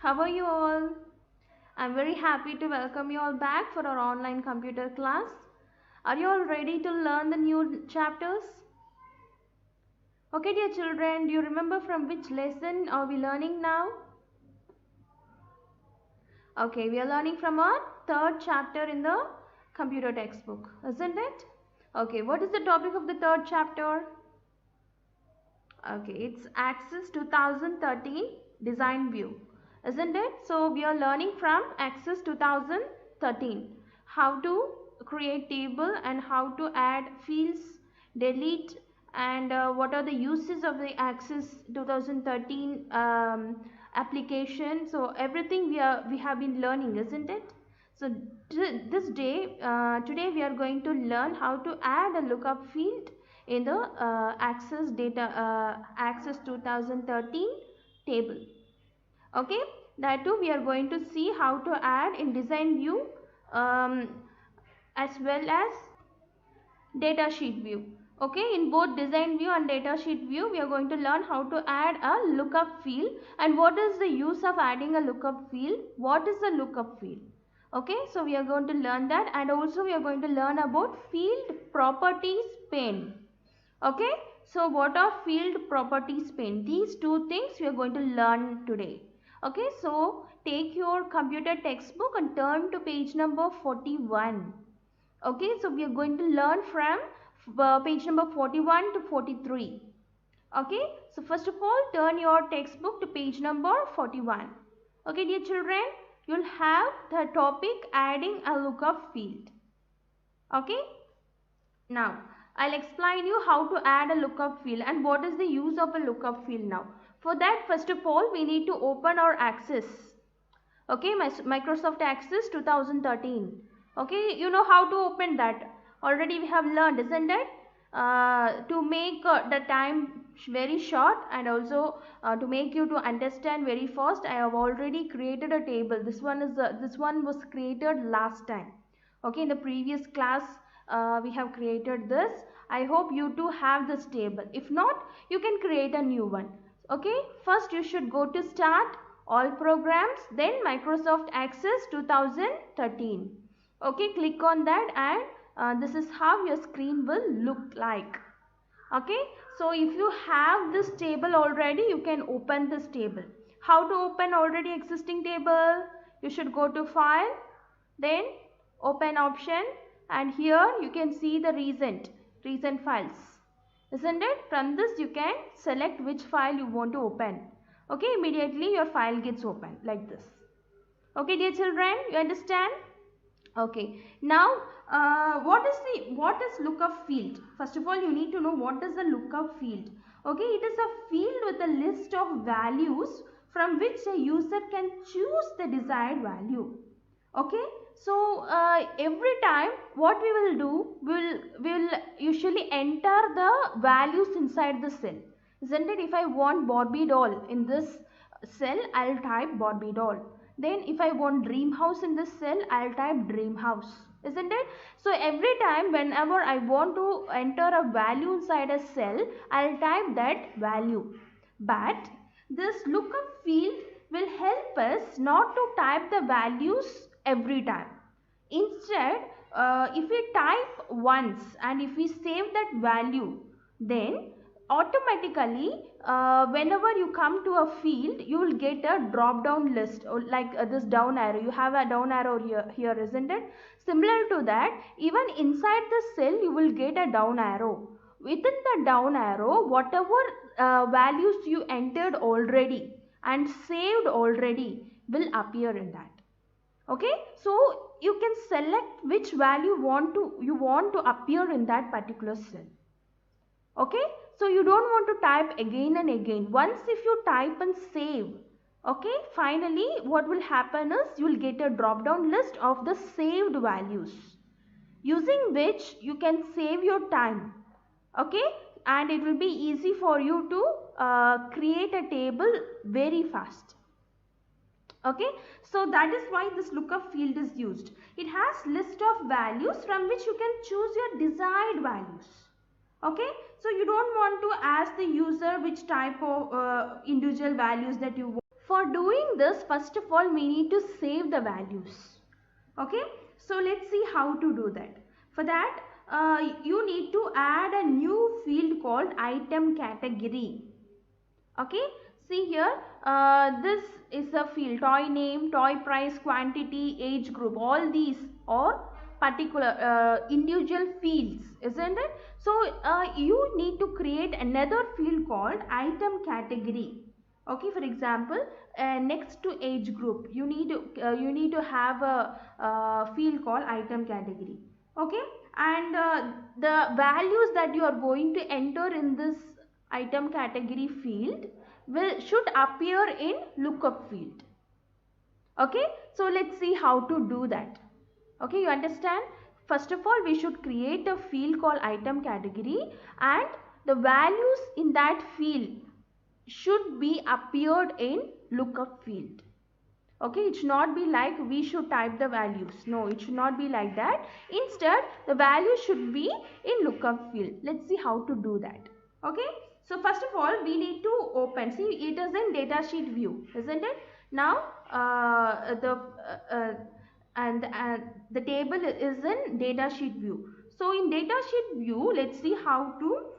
How are you all? I'm very happy to welcome you all back for our online computer class. Are you all ready to learn the new chapters? Okay, dear children, do you remember from which lesson are we learning now? Okay, we are learning from our third chapter in the computer textbook, isn't it? Okay, what is the topic of the third chapter? Okay, it's Access 2013 Design View, isn't it? So we are learning from Access 2013 how to create table and how to add fields, delete, and what are the uses of the Access 2013 application. So everything we have been learning, isn't it? So today we are going to learn how to add a lookup field in the Access 2013 table. Okay, that too we are going to see how to add in design view um, as well as data sheet view. Okay, in both design view and data sheet view we are going to learn how to add a lookup field and what is the use of adding a lookup field, what is the lookup field. Okay, so we are going to learn that, and also we are going to learn about field properties pane. Okay, so what are field properties pane? These two things we are going to learn today. Okay, so take your computer textbook and turn to page number 41. Okay, so we are going to learn from page number 41 to 43. Okay, so first of all turn your textbook to page number 41. Okay, dear children, you'll have the topic adding a lookup field. Okay, now I'll explain you how to add a lookup field and what is the use of a lookup field now. For that, first of all we need to open our Access. Okay, Microsoft Access 2013. Okay, you know how to open that. Already we have learned, isn't it? To make the time very short and also to make you to understand very fast, I have already created a table. This one was created last time. Okay, in the previous class we have created this. I hope you too have this table. If not, you can create a new one. Okay, first you should go to Start, All Programs, then Microsoft Access 2013. Okay, click on that, and this is how your screen will look like. Okay, so if you have this table already, you can open this table. How to open already existing table? You should go to File, then Open option, and here you can see the recent files, isn't it? From this you can select which file you want to open. Okay, immediately your file gets open like this. Okay, dear children, you understand? Okay, now what is lookup field? First of all, you need to know what is the lookup field. Okay, it is a field with a list of values from which a user can choose the desired value. Okay, so every time what we will do, we will usually enter the values inside the cell, isn't it? If I want Barbie doll in this cell, I'll type Barbie doll. Then if I want dream house in this cell, I'll type dream house, isn't it? So every time whenever I want to enter a value inside a cell, I'll type that value. But this lookup field will help us not to type the values every time. Instead, if we type once and if we save that value, then automatically whenever you come to a field, you will get a drop down list, or like this down arrow. You have a down arrow here, isn't it? Similar to that, even inside the cell you will get a down arrow. Within the down arrow, whatever values you entered already and saved already will appear in that. Okay, so you can select which value you want to appear in that particular cell. Okay, so you don't want to type again and again. Once if you type and save, okay, finally what will happen is you will get a drop down list of the saved values, using which you can save your time. Okay, and it will be easy for you to create a table very fast. Okay, so that is why this lookup field is used. It has list of values from which you can choose your desired values. Okay, so you don't want to ask the user which type of individual values that you want. For doing this, first of all, we need to save the values. Okay, so let's see how to do that. For that, you need to add a new field called item category. Okay, see here, this is a field: toy name, toy price, quantity, age group. All these are particular individual fields, isn't it? So you need to create another field called item category. Okay, for example, next to age group, you need to have a field called item category. Okay, and the values that you are going to enter in this item category field should appear in lookup field. Okay, so let's see how to do that. Okay, you understand? First of all, we should create a field called item category, and the values in that field should be appeared in lookup field. Okay, it should not be like we should type the values. No, it should not be like that. Instead, the value should be in lookup field. Let's see how to do that. Okay, so first of all, we need to open. See, it is in datasheet view, isn't it? Now, the table is in datasheet view. So in datasheet view, let's see how to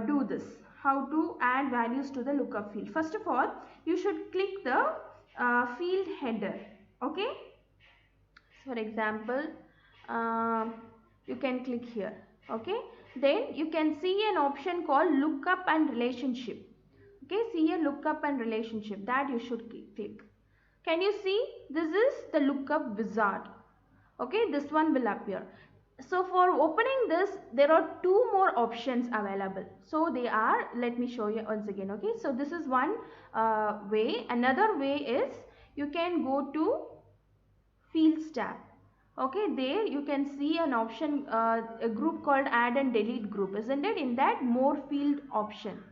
do this. How to add values to the lookup field. First of all, you should click the field header. Okay, for example, you can click here. Okay, then you can see an option called lookup and relationship. Okay, see here, lookup and relationship, that you should click. Can you see? This is the lookup wizard. Okay, this one will appear. So for opening this, there are two more options available. So they are, let me show you once again. Okay, so this is one way. Another way is you can go to fields tab. Okay, there you can see an option, a group called add and delete group, isn't it? In that, more field option.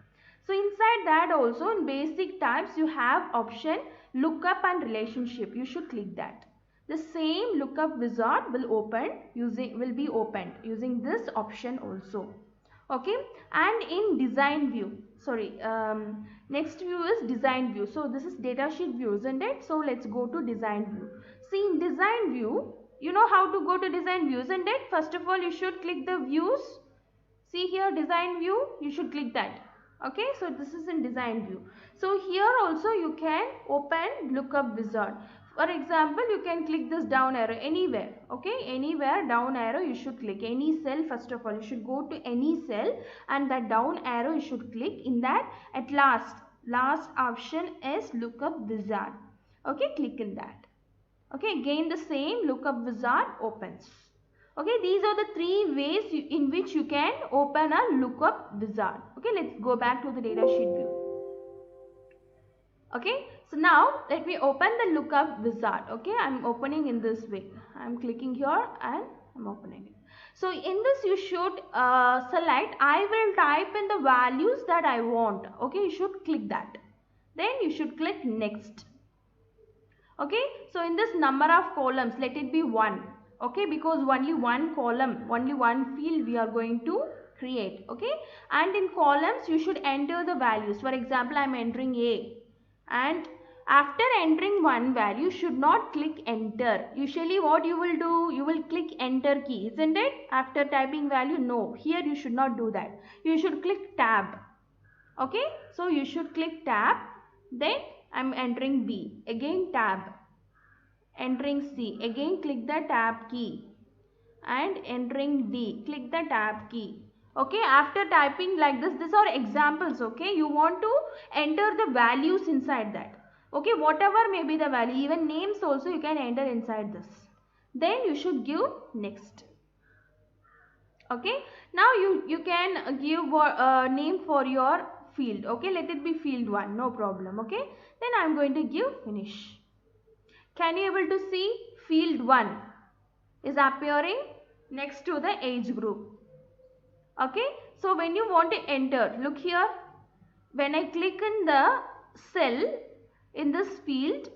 So inside that also, in basic types, you have option lookup and relationship. You should click that. The same lookup wizard will be opened using this option also. Okay, and in design view, sorry, next view is design view. So this is datasheet view, isn't it? So let's go to design view. See, in design view, you know how to go to design view, isn't it? First of all, you should click the views. See here, design view, you should click that. Okay, so this is in design view. So here also you can open lookup wizard. For example, you can click this down arrow anywhere. Okay, anywhere down arrow you should click. Any cell, first of all, you should go to any cell and that down arrow you should click. In that, at last option is lookup wizard. Okay, click in that. Okay, again the same lookup wizard opens. Okay, these are the three ways in which you can open a lookup wizard. Okay, let's go back to the datasheet view. Okay, so now let me open the lookup wizard. Okay, I'm opening in this way. I'm clicking here and I'm opening it. So in this you should select, I will type in the values that I want. Okay, you should click that. Then you should click next. Okay, so in this number of columns, let it be 1. Okay, because only one column, only one field we are going to create. Okay, and in columns you should enter the values. For example, I am entering A, and after entering one value, should not click enter. Usually what you will do, you will click enter key, isn't it? After typing value, no, here you should not do that. You should click tab. Okay, so you should click tab. Then I am entering B, again tab. Entering C, again click the tab key, and entering D, click the tab key. Okay, after typing like this, these are examples. Okay, you want to enter the values inside that. Okay, whatever may be the value, even names also you can enter inside this. Then you should give next. Okay, now you can give a name for your field. Okay, let it be field 1, no problem. Okay, then I am going to give finish. Can you able to see field 1 is appearing next to the age group. Okay, so when you want to enter, look here, when I click in the cell in this field,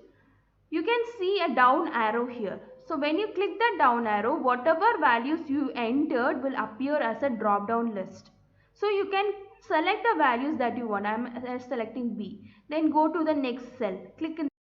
you can see a down arrow here. So when you click the down arrow, whatever values you entered will appear as a drop down list. So you can select the values that you want. I am selecting B. Then go to the next cell. Click in